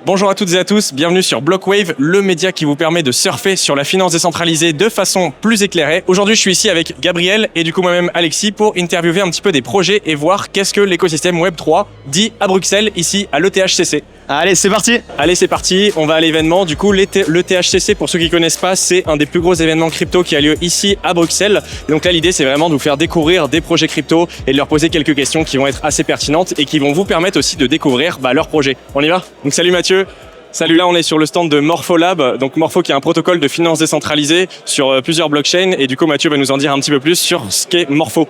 Bonjour à toutes et à tous, bienvenue sur Blockwave, le média qui vous permet de surfer sur la finance décentralisée de façon plus éclairée. Aujourd'hui, je suis ici avec Gabriel et du coup moi-même Alexis pour interviewer un petit peu des projets et voir qu'est-ce que l'écosystème Web3 dit à Bruxelles, ici à l'ETHCC. Allez, c'est parti. Allez, c'est parti, on va à l'événement. Du coup, l'ETHCC, pour ceux qui ne connaissent pas, c'est un des plus gros événements crypto qui a lieu ici à Bruxelles. Et donc là, l'idée, c'est vraiment de vous faire découvrir des projets crypto et de leur poser quelques questions qui vont être assez pertinentes et qui vont vous permettre aussi de découvrir leurs projets. On y va? Donc salut Mathieu. Salut, là on est sur le stand de Morpholab, donc Morpho qui est un protocole de finance décentralisée sur plusieurs blockchains et du coup Mathieu va nous en dire un petit peu plus sur ce qu'est Morpho.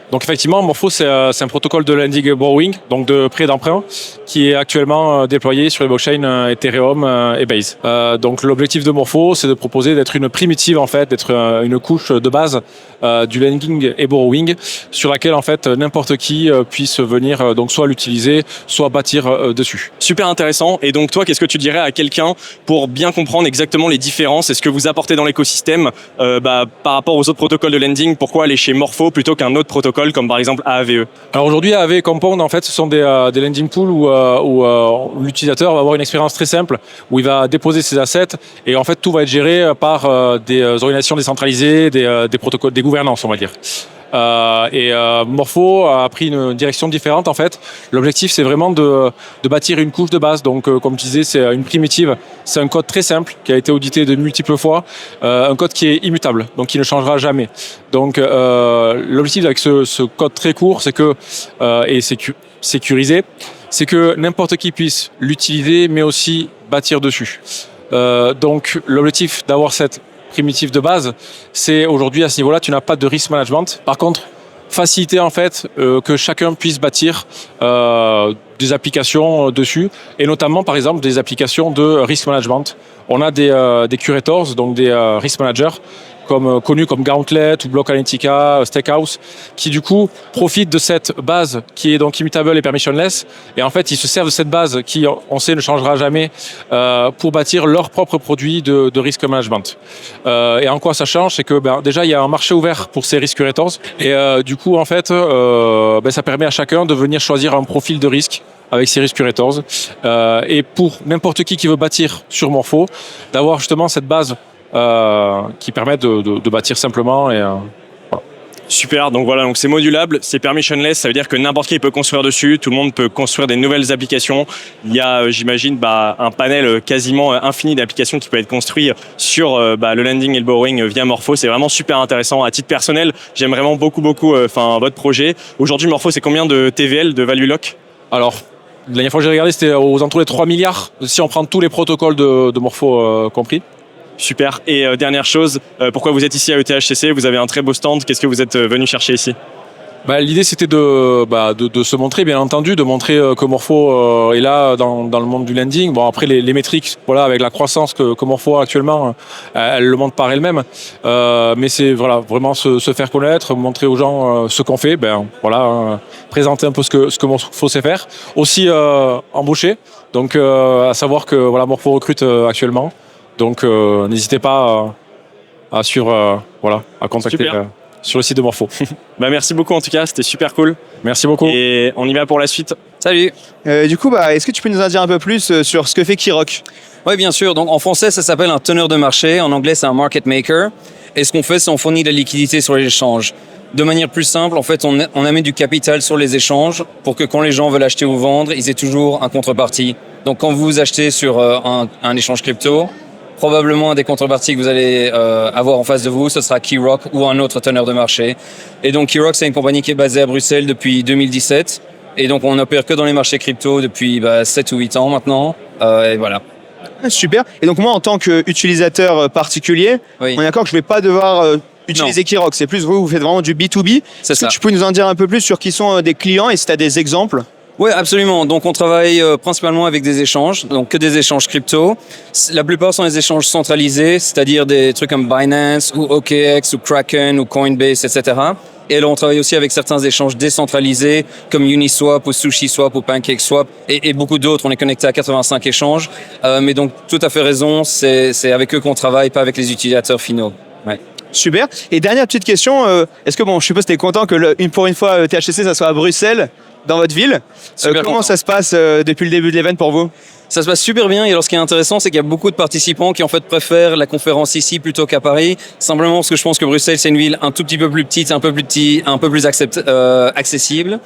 Donc effectivement, Morpho, c'est un protocole de lending borrowing, donc de prêt d'emprunt, qui est actuellement déployé sur les blockchains Ethereum et Base. Donc l'objectif de Morpho, c'est de proposer d'être une primitive en fait, d'être une couche de base du lending et borrowing, sur laquelle en fait n'importe qui puisse venir donc soit l'utiliser, soit bâtir dessus. Super intéressant. Et donc toi, qu'est-ce que tu dirais à quelqu'un pour bien comprendre exactement les différences et ce que vous apportez dans l'écosystème par rapport aux autres protocoles de lending? Pourquoi aller chez Morpho plutôt qu'un autre protocole comme par exemple AAVE? Alors aujourd'hui, AAVE Compound, en fait, ce sont des lending pools où l'utilisateur va avoir une expérience très simple, où il va déposer ses assets et en fait tout va être géré par des organisations décentralisées, des protocoles, des gouvernances, on va dire. Morpho a pris une direction différente en fait. L'objectif c'est vraiment de bâtir une couche de base. Donc comme je disais, c'est une primitive, c'est un code très simple qui a été audité de multiples fois, un code qui est immutable, donc qui ne changera jamais. Donc l'objectif avec ce code très court, c'est que et sécurisé, c'est que n'importe qui puisse l'utiliser mais aussi bâtir dessus. Donc l'objectif d'avoir cette primitif de base, c'est aujourd'hui à ce niveau-là, tu n'as pas de risk management. Par contre, faciliter en fait que chacun puisse bâtir des applications dessus, et notamment par exemple des applications de risk management. On a des curators, donc des risk managers, connus comme Gauntlet ou Block Analytica, Stakehouse, qui du coup profitent de cette base qui est donc immutable et permissionless, et en fait ils se servent de cette base qui on sait ne changera jamais pour bâtir leur propre produit de risk management. Et en quoi ça change, c'est que déjà il y a un marché ouvert pour ces risk curators, et du coup en fait ça permet à chacun de venir choisir un profil de risque avec ces risk curators, et pour n'importe qui veut bâtir sur Morpho, d'avoir justement cette base qui permettent de bâtir simplement et voilà. Super, donc voilà, donc c'est modulable, c'est permissionless, ça veut dire que n'importe qui peut construire dessus, tout le monde peut construire des nouvelles applications. Il y a, j'imagine, un panel quasiment infini d'applications qui peut être construit sur le lending et le borrowing via Morpho. C'est vraiment super intéressant. À titre personnel, j'aime vraiment beaucoup votre projet. Aujourd'hui, Morpho, c'est combien de TVL, de value lock? Alors, la dernière fois que j'ai regardé, c'était aux alentours des 3 milliards, si on prend tous les protocoles de Morpho compris. Super. Et dernière chose, pourquoi vous êtes ici à ETHCC? Vous avez un très beau stand. Qu'est-ce que vous êtes venu chercher ici? L'idée c'était de se montrer, bien entendu, de montrer que Morpho est là dans le monde du lending. Bon, après les métriques, voilà, avec la croissance que Morpho a actuellement, elle le montre par elle-même. Mais c'est vraiment se faire connaître, montrer aux gens ce qu'on fait. Présenter un peu ce que Morpho sait faire. Aussi embaucher. Donc à savoir que Morpho recrute actuellement. Donc n'hésitez pas à contacter sur le site de Morpho. Merci beaucoup en tout cas, c'était super cool. Merci beaucoup. Et on y va pour la suite. Salut. Du coup, est-ce que tu peux nous en dire un peu plus sur ce que fait Keyrock? Oui, bien sûr. Donc en français, ça s'appelle un teneur de marché. En anglais, c'est un market maker. Et ce qu'on fait, c'est on fournit de la liquidité sur les échanges. De manière plus simple, en fait, on amène du capital sur les échanges pour que quand les gens veulent acheter ou vendre, ils aient toujours un contrepartie. Donc quand vous achetez sur un échange crypto, probablement un des contreparties que vous allez avoir en face de vous, ce sera Keyrock ou un autre teneur de marché. Et donc Keyrock, c'est une compagnie qui est basée à Bruxelles depuis 2017. Et donc on n'opère que dans les marchés crypto depuis 7 ou 8 ans maintenant. Et voilà. Super. Et donc moi, en tant qu'utilisateur particulier, Oui. on est d'accord que je ne vais pas devoir utiliser Keyrock. C'est plus vous faites vraiment du B2B. C'est ça. Est-ce que tu peux nous en dire un peu plus sur qui sont des clients et si tu as des exemples? Oui, absolument. Donc, on travaille principalement avec des échanges, donc que des échanges crypto. La plupart sont des échanges centralisés, c'est-à-dire des trucs comme Binance ou OKX ou Kraken ou Coinbase, etc. Et là, on travaille aussi avec certains échanges décentralisés comme Uniswap ou SushiSwap ou PancakeSwap et beaucoup d'autres. On est connecté à 85 échanges. Mais donc, tout à fait raison, c'est avec eux qu'on travaille, pas avec les utilisateurs finaux. Ouais. Super. Et dernière petite question, est-ce que je suppose que tu es content que pour une fois THCC ça soit à Bruxelles, dans votre ville. Comment ça se passe depuis le début de l'événement pour vous? Ça se passe super bien et alors ce qui est intéressant, c'est qu'il y a beaucoup de participants qui en fait préfèrent la conférence ici plutôt qu'à Paris, simplement parce que je pense que Bruxelles c'est une ville un tout petit peu plus petite, un peu plus accessible.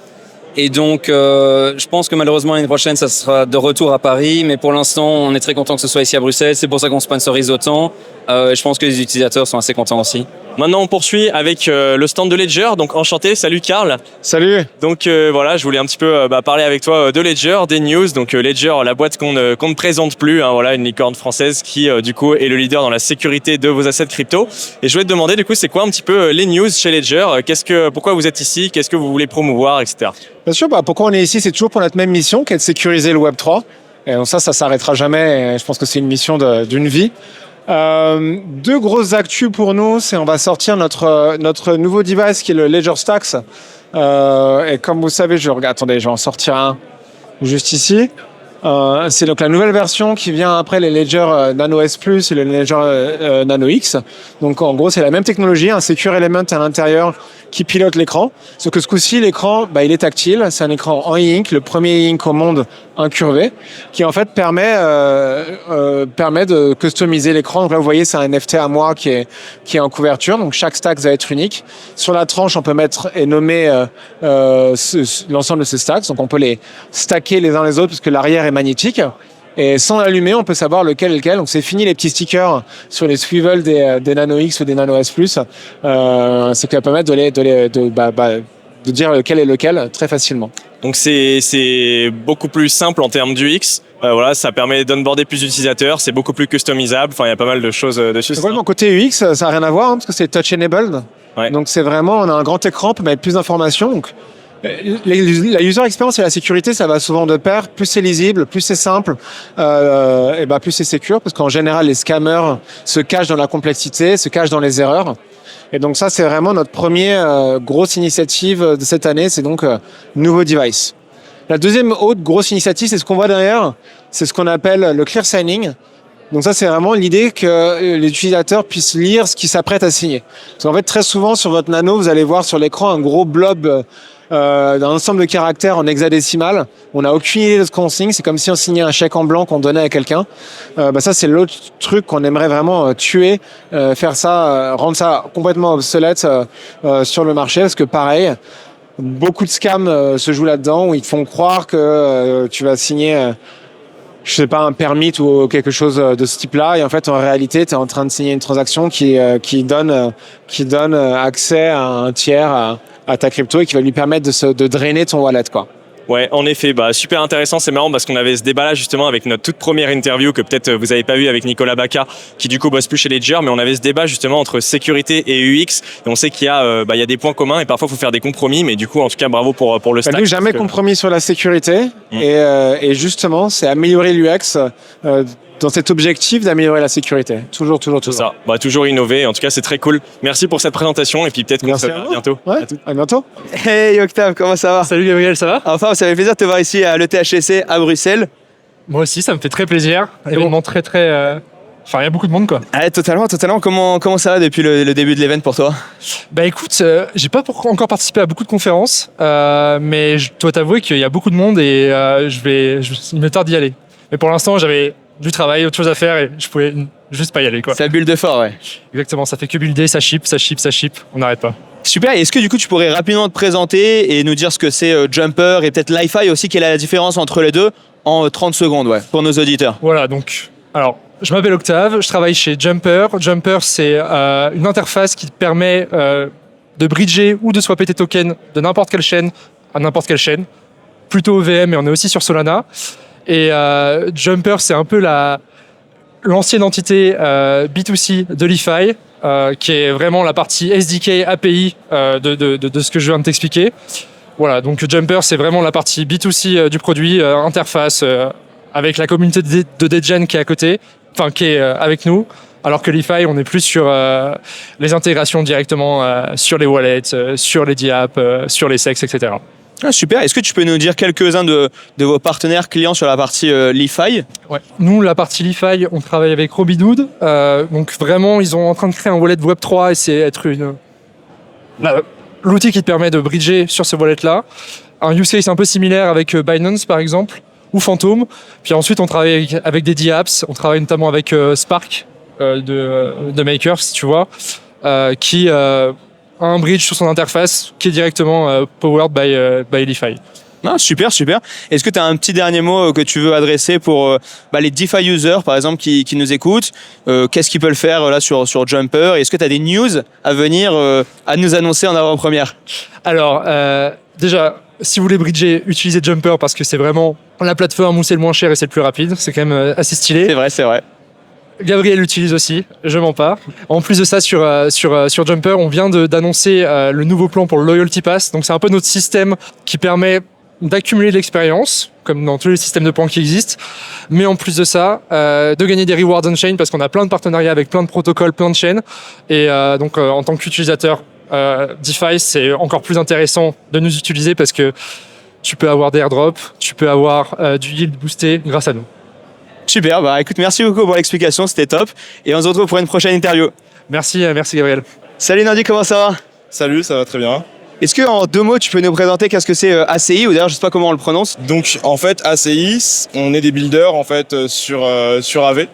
Et donc, je pense que malheureusement l'année prochaine, ça sera de retour à Paris, mais pour l'instant, on est très content que ce soit ici à Bruxelles. C'est pour ça qu'on sponsorise autant. Je pense que les utilisateurs sont assez contents aussi. Maintenant, on poursuit avec le stand de Ledger. Donc, enchanté. Salut, Karl. Salut. Donc, voilà, je voulais un petit peu parler avec toi de Ledger, des news. Donc, Ledger, la boîte qu'on ne présente plus. Hein, voilà, une licorne française qui, du coup, est le leader dans la sécurité de vos assets crypto. Et je voulais te demander, du coup, c'est quoi un petit peu les news chez Ledger? Pourquoi vous êtes ici? Qu'est-ce que vous voulez promouvoir, etc. Bien sûr, pourquoi on est ici, c'est toujours pour notre même mission, qui est de sécuriser le Web3. Et donc ça s'arrêtera jamais. Et je pense que c'est une mission d'une vie. Deux grosses actus pour nous, c'est on va sortir notre nouveau device qui est le Ledger Stacks. Et comme vous savez, attendez, je vais en sortir un juste ici. C'est donc la nouvelle version qui vient après les Ledger Nano S Plus et le Ledger Nano X. Donc en gros, c'est la même technologie, un Secure Element à l'intérieur qui pilote l'écran. Sauf que ce coup-ci, l'écran, il est tactile. C'est un écran en e-ink, le premier e-ink au monde incurvé, qui en fait permet de customiser l'écran. Donc là, vous voyez, c'est un NFT à moi qui est en couverture. Donc chaque stack va être unique. Sur la tranche, on peut mettre et nommer l'ensemble de ces stacks. Donc on peut les stacker les uns les autres parce que l'arrière est magnétique. Et sans l'allumer, on peut savoir lequel est lequel. Donc c'est fini les petits stickers sur les swivels des Nano X ou des Nano S Plus. C'est qui va permettre de dire lequel est lequel très facilement. Donc c'est beaucoup plus simple en termes d'UX. Voilà, ça permet d'onboarder plus d'utilisateurs, c'est beaucoup plus customisable. Enfin, il y a pas mal de choses dessus. Mon côté UX, ça n'a rien à voir parce que c'est touch enabled. Ouais. Donc c'est vraiment, on a un grand écran, on peut mettre plus d'informations. Donc la user experience et la sécurité, ça va souvent de pair. Plus c'est lisible, plus c'est simple, plus c'est secure, parce qu'en général, les scammers se cachent dans la complexité, se cachent dans les erreurs. Et donc ça, c'est vraiment notre première grosse initiative de cette année, c'est donc nouveau device. La deuxième autre grosse initiative, c'est ce qu'on voit derrière, c'est ce qu'on appelle le clear signing. Donc ça, c'est vraiment l'idée que l'utilisateur puisse lire ce qu'il s'apprête à signer. Parce qu'en fait, très souvent, sur votre nano, vous allez voir sur l'écran un gros blob d'un ensemble de caractères en hexadécimal. On n'a aucune idée de ce qu'on signe. C'est comme si on signait un chèque en blanc qu'on donnait à quelqu'un. Ça, c'est l'autre truc qu'on aimerait vraiment tuer, faire ça, rendre ça complètement obsolète sur le marché. Parce que pareil, beaucoup de scams se jouent là-dedans où ils te font croire que tu vas signer je sais pas, un permit ou quelque chose de ce type-là. Et en fait, en réalité, tu es en train de signer une transaction qui donne accès à un tiers à ta crypto et qui va lui permettre de drainer ton wallet, quoi. Ouais, en effet, super intéressant, c'est marrant parce qu'on avait ce débat-là justement avec notre toute première interview que peut-être vous avez pas vu avec Nicolas Bacca qui du coup bosse plus chez Ledger, mais on avait ce débat justement entre sécurité et UX et on sait qu'il y a il y a des points communs et parfois il faut faire des compromis, mais du coup en tout cas bravo pour le stack. Nous jamais compromis sur la sécurité et justement c'est améliorer l'UX dans cet objectif d'améliorer la sécurité. Toujours. Ça, toujours innover. En tout cas, c'est très cool. Merci pour cette présentation et puis peut-être qu'on se revoit bientôt. Ouais, à bientôt. Hey Octave, comment ça va? Salut Gabriel, ça va? Enfin, ça fait plaisir de te voir ici à l'ETHSC à Bruxelles. Moi aussi, ça me fait très plaisir. Événement très... Enfin, il y a beaucoup de monde, quoi. Ah, totalement. Comment ça va depuis le début de l'événement pour toi? Écoute, j'ai pas encore participé à beaucoup de conférences, mais je dois t'avouer qu'il y a beaucoup de monde et il me tarde d'y aller. Mais pour l'instant, j'avais du travail, autre chose à faire et je pouvais juste pas y aller, quoi. Ça bulle de fort, ouais. Exactement, ça fait que builder, ça ship, on n'arrête pas. Super, et est-ce que du coup tu pourrais rapidement te présenter et nous dire ce que c'est Jumper et peut-être Li-Fi aussi, quelle est la différence entre les deux en 30 secondes, ouais, pour nos auditeurs. Voilà, donc, alors, je m'appelle Octave, je travaille chez Jumper. Jumper, c'est une interface qui te permet de bridger ou de swapper tes tokens de n'importe quelle chaîne à n'importe quelle chaîne, plutôt OVM, mais on est aussi sur Solana. Et Jumper, c'est un peu l'ancienne entité B2C de Li-Fi, qui est vraiment la partie SDK API de ce que je viens de t'expliquer. Voilà, donc Jumper, c'est vraiment la partie B2C du produit, interface avec la communauté de Degen qui est à côté, enfin qui est avec nous, alors que Li-Fi, on est plus sur les intégrations directement sur les wallets, sur les DApps, sur les SEX, etc. Ah, super. Est-ce que tu peux nous dire quelques-uns de vos partenaires clients sur la partie Li-Fi? Ouais. Nous, la partie Li-Fi, on travaille avec Robinhood. Donc vraiment, ils sont en train de créer un wallet Web3 et c'est être l'outil qui te permet de bridger sur ce wallet-là. Un use case un peu similaire avec Binance, par exemple, ou Phantom. Puis ensuite, on travaille avec des DApps. On travaille notamment avec Spark de Maker, si tu vois, qui a un bridge sur son interface qui est directement powered by Elify. Ah, super. Est-ce que tu as un petit dernier mot que tu veux adresser pour les DeFi users, par exemple, qui nous écoutent? Qu'est-ce qu'ils peuvent faire là sur Jumper? Est-ce que tu as des news à venir à nous annoncer en avant-première? Alors, déjà, si vous voulez bridger, utilisez Jumper parce que c'est vraiment la plateforme où c'est le moins cher et c'est le plus rapide. C'est quand même assez stylé. C'est vrai. Gabriel l'utilise aussi, je mens pas. En plus de ça, sur Jumper, on vient d'annoncer le nouveau plan pour le Loyalty Pass. Donc c'est un peu notre système qui permet d'accumuler de l'expérience, comme dans tous les systèmes de points qui existent, mais en plus de ça, de gagner des rewards on-chain parce qu'on a plein de partenariats avec plein de protocoles, plein de chaînes. Et donc en tant qu'utilisateur DeFi, c'est encore plus intéressant de nous utiliser parce que tu peux avoir des airdrops, tu peux avoir du yield boosté grâce à nous. Super, écoute, merci beaucoup pour l'explication, c'était top. Et on se retrouve pour une prochaine interview. Merci Gabriel. Salut Nandi, comment ça va? Salut, ça va très bien. Est-ce que en 2 mots, tu peux nous présenter qu'est-ce que c'est ACI, ou d'ailleurs je sais pas comment on le prononce? Donc en fait, ACI, on est des builders en fait sur AV.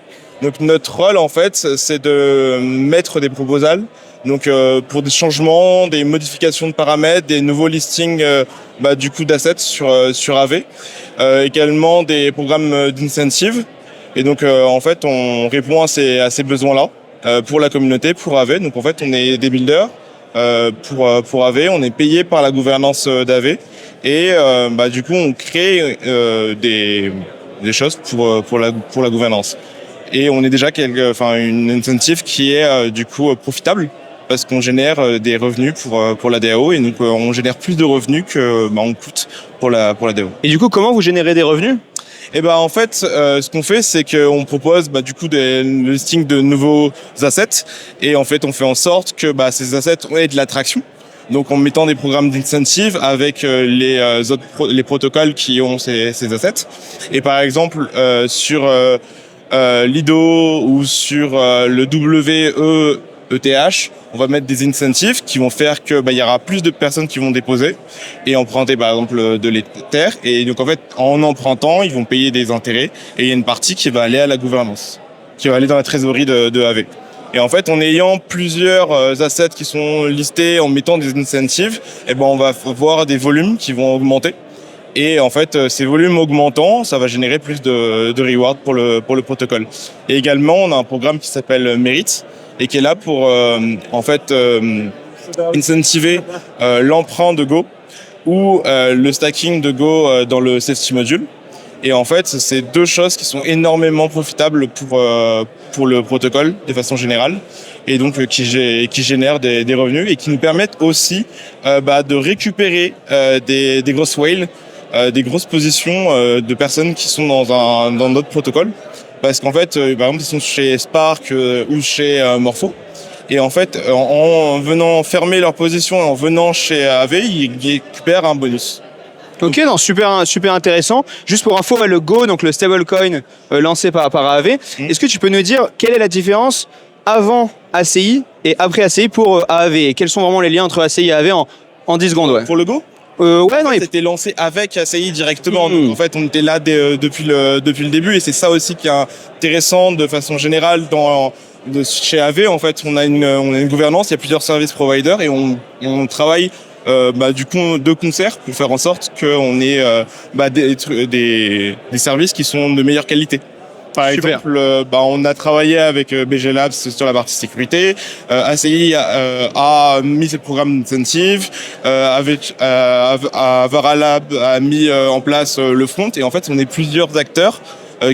Donc notre rôle en fait, c'est de mettre des proposals. Donc pour des changements, des modifications de paramètres, des nouveaux listings du coup d'assets sur AV. Également des programmes d'incentive. Et donc en fait, on répond à ces besoins-là pour la communauté, pour AV. Donc en fait, on est des builders. Pour AV, on est payé par la gouvernance d'AV et du coup on crée des choses pour la gouvernance et on est déjà une incentive qui est du coup profitable parce qu'on génère des revenus pour la DAO et donc on génère plus de revenus que on coûte pour la DAO. Et du coup, comment vous générez des revenus? Et en fait, ce qu'on fait, c'est qu'on propose du coup des listings de nouveaux assets et en fait, on fait en sorte que ces assets aient de l'attraction. Donc, en mettant des programmes d'incentive avec les protocoles qui ont ces assets. Et par exemple, sur Lido ou sur le WEETH, on va mettre des incentives qui vont faire que il y aura plus de personnes qui vont déposer et emprunter par exemple de l'Ether. Et donc en fait, en empruntant, ils vont payer des intérêts et il y a une partie qui va aller à la gouvernance, qui va aller dans la trésorerie de AV. Et en fait, en ayant plusieurs assets qui sont listés, en mettant des incentives, on va voir des volumes qui vont augmenter. Et en fait, ces volumes augmentant, ça va générer plus de rewards pour le protocole. Et également, on a un programme qui s'appelle Merit et qui est là pour incentiver l'emprunt de Go ou le stacking de Go dans le safety module. Et en fait, c'est 2 choses qui sont énormément profitables pour le protocole de façon générale et donc qui génèrent des revenus et qui nous permettent aussi de récupérer des grosses whales, des grosses positions de personnes qui sont dans d'autres protocoles. Parce qu'en fait, par exemple, ils sont chez Spark ou chez Morpho. Et en fait, en venant fermer leur position et en venant chez AV, ils récupèrent un bonus. Ok, non, super intéressant. Juste pour info, le Go, donc le stablecoin lancé par AV, est-ce que tu peux nous dire quelle est la différence avant ACI et après ACI pour AAV? Et quels sont vraiment les liens entre ACI et AAV en 10 secondes? Pour le Go? C'était lancé avec ACI directement. Donc, en fait, on était là depuis le début et c'est ça aussi qui est intéressant de façon générale chez AV. En fait, on a une gouvernance, il y a plusieurs service providers et on travaille du coup de concert pour faire en sorte qu'on ait des services qui sont de meilleure qualité. Par exemple, on a travaillé avec BG Labs sur la partie sécurité. ACI a mis ses programmes d'incentive. Varalab a mis en place le front. Et en fait, on est plusieurs acteurs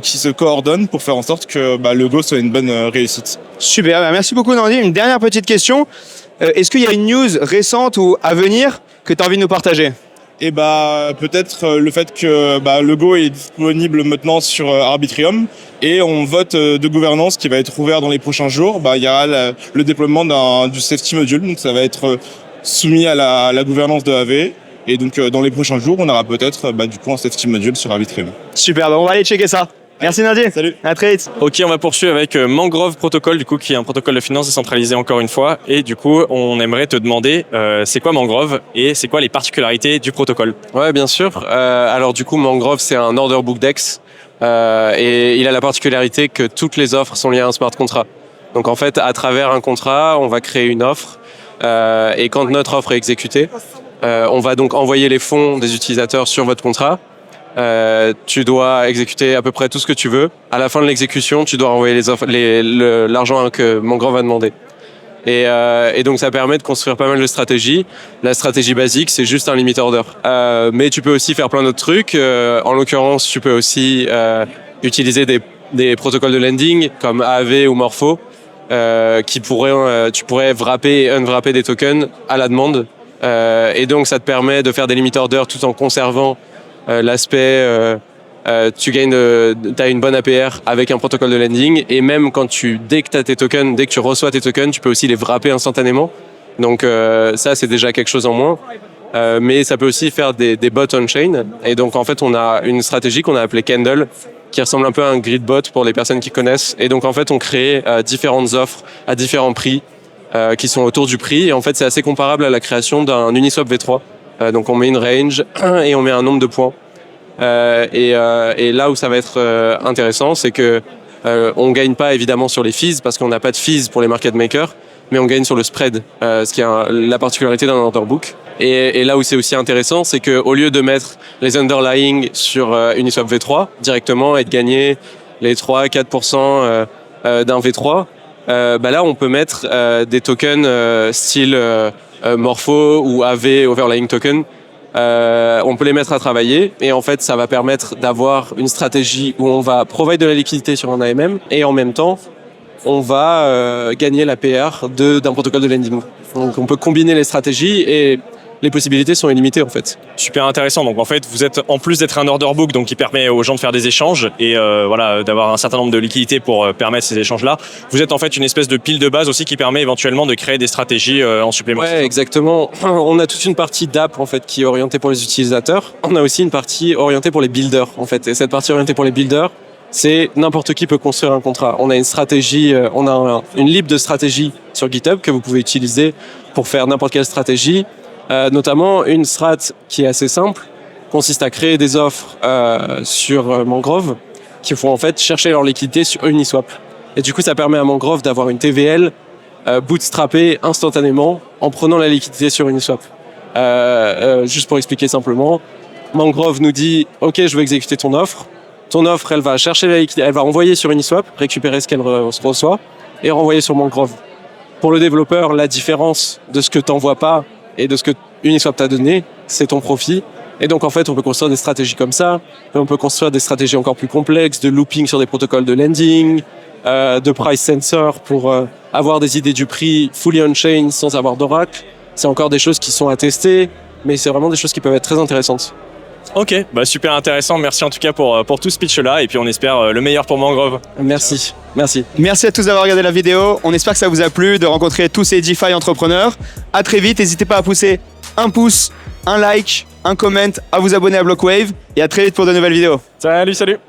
qui se coordonnent pour faire en sorte que le Go soit une bonne réussite. Super, merci beaucoup Nandi. Une dernière petite question. Est-ce qu'il y a une news récente ou à venir que tu as envie de nous partager? Et peut-être le fait que le Go est disponible maintenant sur Arbitrium et on vote de gouvernance qui va être ouvert dans les prochains jours. Il y aura le déploiement du safety module, donc ça va être soumis à la gouvernance de AV. Et donc dans les prochains jours, on aura peut-être du coup un safety module sur Arbitrium. Super, on va aller checker ça. Merci Nadir. Salut. À très vite. Ok, on va poursuivre avec Mangrove Protocol, du coup, qui est un protocole de finance décentralisé encore une fois. Et du coup, on aimerait te demander, c'est quoi Mangrove et c'est quoi les particularités du protocole? Ouais, bien sûr. Alors du coup, Mangrove, c'est un order book DEX et il a la particularité que toutes les offres sont liées à un smart contract. Donc en fait, à travers un contrat, on va créer une offre et quand notre offre est exécutée, on va donc envoyer les fonds des utilisateurs sur votre contrat. Tu dois exécuter à peu près tout ce que tu veux. À la fin de l'exécution, tu dois envoyer l'argent que Mangrove va demander. Et donc ça permet de construire pas mal de stratégies. La stratégie basique, c'est juste un limit order. Mais tu peux aussi faire plein d'autres trucs. En l'occurrence, tu peux aussi utiliser des protocoles de lending comme AAV ou Morpho, tu pourrais wrapper et unwrapper des tokens à la demande. Et donc ça te permet de faire des limit orders tout en conservant l'aspect t'as une bonne APR avec un protocole de lending et même dès que tu reçois tes tokens, tu peux aussi les wrapper instantanément. Donc ça c'est déjà quelque chose en moins. Mais ça peut aussi faire des bots on-chain. Et donc en fait on a une stratégie qu'on a appelée Candle qui ressemble un peu à un grid bot pour les personnes qui connaissent. Et donc en fait on crée différentes offres à différents prix qui sont autour du prix. Et en fait c'est assez comparable à la création d'un Uniswap V3. Donc on met une range et on met un nombre de points. Et là où ça va être intéressant, c'est que on gagne pas évidemment sur les fees parce qu'on n'a pas de fees pour les market makers, mais on gagne sur le spread, ce qui est la particularité d'un order book. Et là où c'est aussi intéressant, c'est que au lieu de mettre les underlying sur Uniswap V3 directement et de gagner les 3-4% d'un V3, là on peut mettre des tokens style Morpho ou AV Overlying Token. On peut les mettre à travailler et en fait ça va permettre d'avoir une stratégie où on va provide de la liquidité sur un AMM et en même temps on va gagner la PR d'un protocole de lending. Donc on peut combiner les stratégies et les possibilités sont illimitées en fait. Super intéressant. Donc en fait, vous êtes en plus d'être un order book, donc qui permet aux gens de faire des échanges et d'avoir un certain nombre de liquidités pour permettre ces échanges-là. Vous êtes en fait une espèce de pile de base aussi qui permet éventuellement de créer des stratégies en supplément. Ouais, exactement. On a toute une partie d'app en fait qui est orientée pour les utilisateurs. On a aussi une partie orientée pour les builders en fait. Et cette partie orientée pour les builders, c'est n'importe qui peut construire un contrat. On a une stratégie, une lib de stratégie sur GitHub que vous pouvez utiliser pour faire n'importe quelle stratégie. Notamment une strat qui est assez simple consiste à créer des offres sur Mangrove qui font en fait chercher leur liquidité sur Uniswap. Et du coup ça permet à Mangrove d'avoir une TVL bootstrappée instantanément en prenant la liquidité sur Uniswap. Juste pour expliquer simplement, Mangrove nous dit ok je veux exécuter ton offre elle va chercher la liquidité, elle va envoyer sur Uniswap, récupérer ce qu'elle reçoit et renvoyer sur Mangrove. Pour le développeur, la différence de ce que t'envoies pas et de ce que Uniswap t'a donné, c'est ton profit. Et donc en fait, on peut construire des stratégies comme ça, on peut construire des stratégies encore plus complexes, de looping sur des protocoles de lending, de price sensor pour avoir des idées du prix fully on-chain sans avoir d'oracle. C'est encore des choses qui sont à tester, mais c'est vraiment des choses qui peuvent être très intéressantes. Ok, super intéressant. Merci en tout cas pour tout ce pitch-là et puis on espère le meilleur pour Mangrove. Merci. Merci à tous d'avoir regardé la vidéo. On espère que ça vous a plu, de rencontrer tous ces DeFi entrepreneurs. À très vite. N'hésitez pas à pousser un pouce, un like, un comment, à vous abonner à Blockwave et à très vite pour de nouvelles vidéos. Salut.